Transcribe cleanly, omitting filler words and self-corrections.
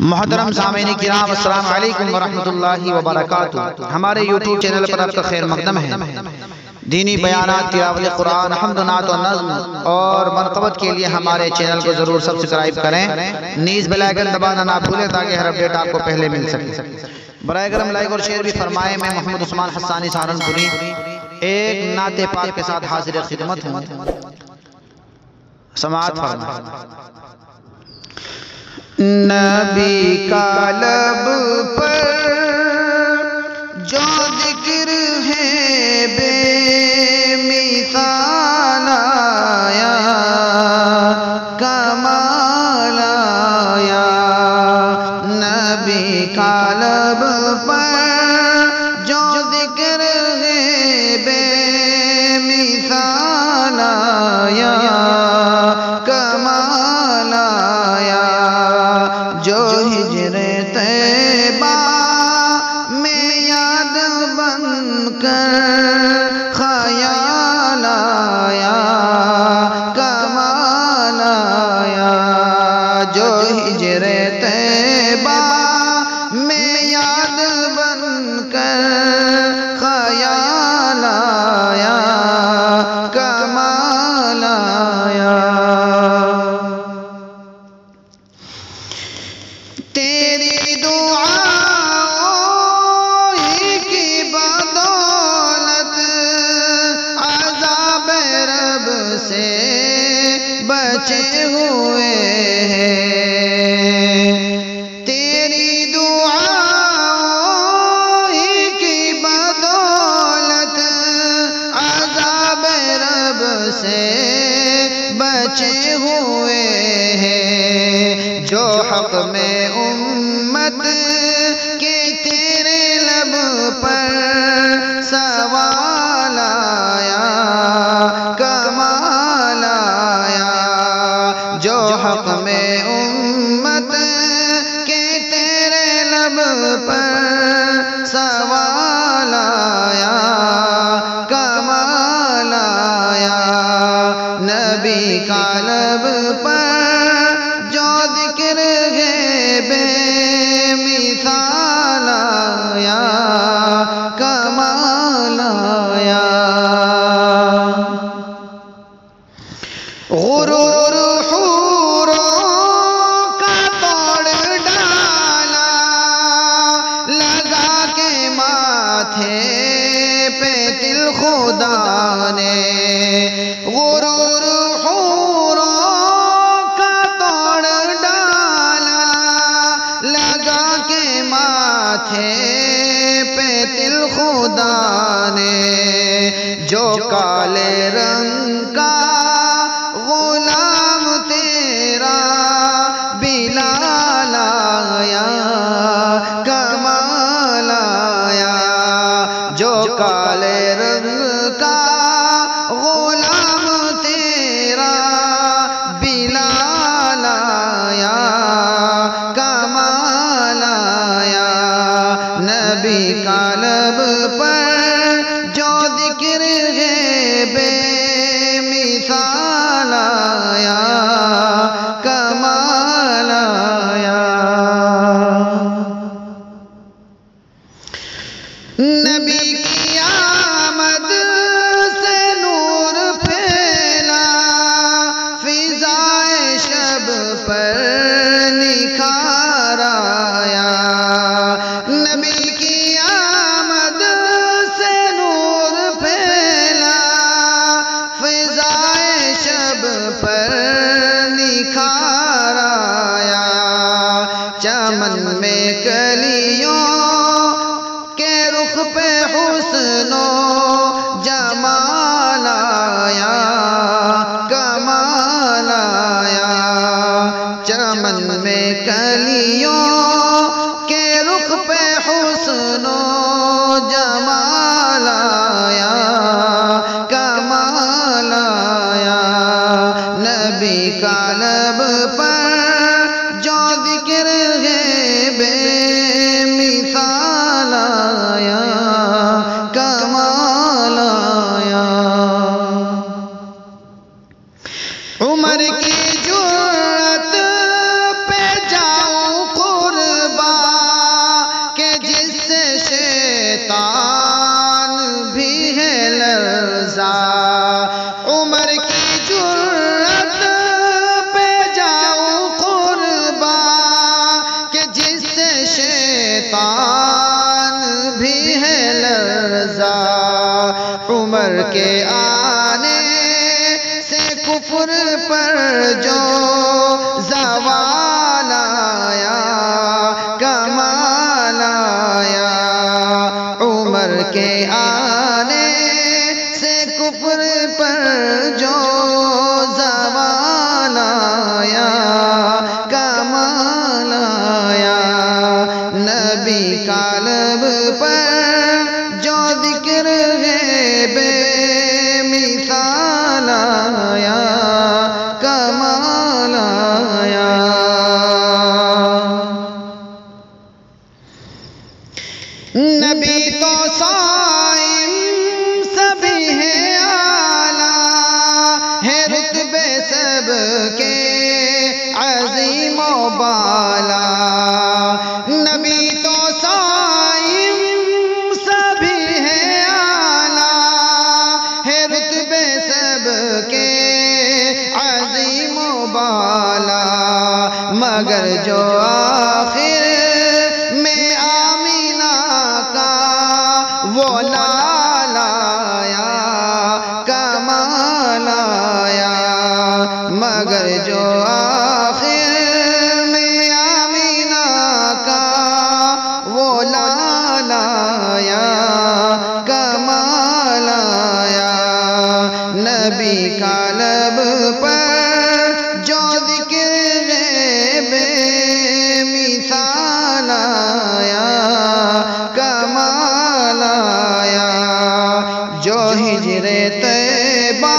محترم سامعین کرام السلام علیکم ورحمۃ اللہ وبرکاتہ۔ ہمارے یوٹیوب چینل پر آپ کا خیر مقدم ہے۔ دینی بیانات، تلاوت قرآن، حمد و نعت و نظم اور منقبت کے لیے ہمارے چینل کو ضرور سبسکرائب کریں، نیز بیل آئیکن دبانا نہ بھولیں تاکہ ہر اپڈیٹ آپ کو پہلے مل سکے۔ برائے کرم لائک اور شیئر بھی فرمائیں۔ میں محمد عثمان حسانی سہارنپوری ایک نعت پاک کے ساتھ حاضر خدمت ہوں، سماعت فرمائیں۔ نبی کا لب پر جو ذکر ہے بے مثال آیا، کمال آیا۔ نبی کا لب پر جو ذکر ہے بے مثال آیا، کمال آیا۔ جو ہجر طیبہ میں یاد بن کر خیال آیا، کمال آیا۔ جو ہجر طیبہ میں یاد بن کر خیال آیا، کمال آیا۔ تیری دعاؤں کی بدولت عذاب رب سے بچے ہوئے ہیں۔ تیری دعاؤں کی بدولت عذاب رب سے بچے ہوئے ہیں۔ جو حق میں امت کے تیرے لب پر سوال آیا، کمال آیا۔ جو حق میں امت کے تیرے لب پر سوال آیا، کمال آیا۔ نبی کا لب پر جو ذکر ہے بے مثال آیا، کمال آیا۔ غرور حوروں کا توڑ ڈالا، لگا کے ماتھے پہ دل خدا نے۔ غرور حوروں کا توڑ ڈالا، لگا کے ماتھے پہ دل خدا نے۔ جو کالے رنگ کا غلام تیرا بلال آیا، کمال آیا۔ جو کالے رنگ کا غلام تیرا بلال آیا، کمال آیا۔ نبی کا لب پر جو ذکر ہے بے مثال آیا، کمال آیا۔ نبی کی آمد سے نور پھیلا، فضائے شب پر نکھار آیا۔ نبی کی آمد سے نور پھیلا، فضائے شب پر نکھار آیا۔ چمن میں کلیوں کے رخ پہ حسن و جمال آیا، کمال آیا۔ چمن میں کلیوں کے رخ پہ حسن و جمال آیا، کمال آیا۔ نبی کا لب پر جو ذکر ہے بے مثال آیا، کمال آیا۔ عمر کی جرأت پہ جاؤں قربان، کفر پر جو زوال آیا کمال آیا عمر کے آنے سے کفر پر جو زوال آیا کمال آیا نبی کا لب پر جو ذکر ہے بے مثال آیا کمال آیا نبی تو صائم سبھی ہے اعلیٰ ہے رتبے سب کے عظیم و بالا نبی تو صائم سبھی ہے اعلیٰ ہے رتبے سب کے عظیم و بالا مگر جو آخر میں آمینہ کا وہ لال آیا کمال آیا مگر جو آخر میں آمینہ کا وہ لال آیا کمال آیا نبی کا لب پر جو ذکر ہے بے مثال آیا کمال آیا جو ہجر طیبہ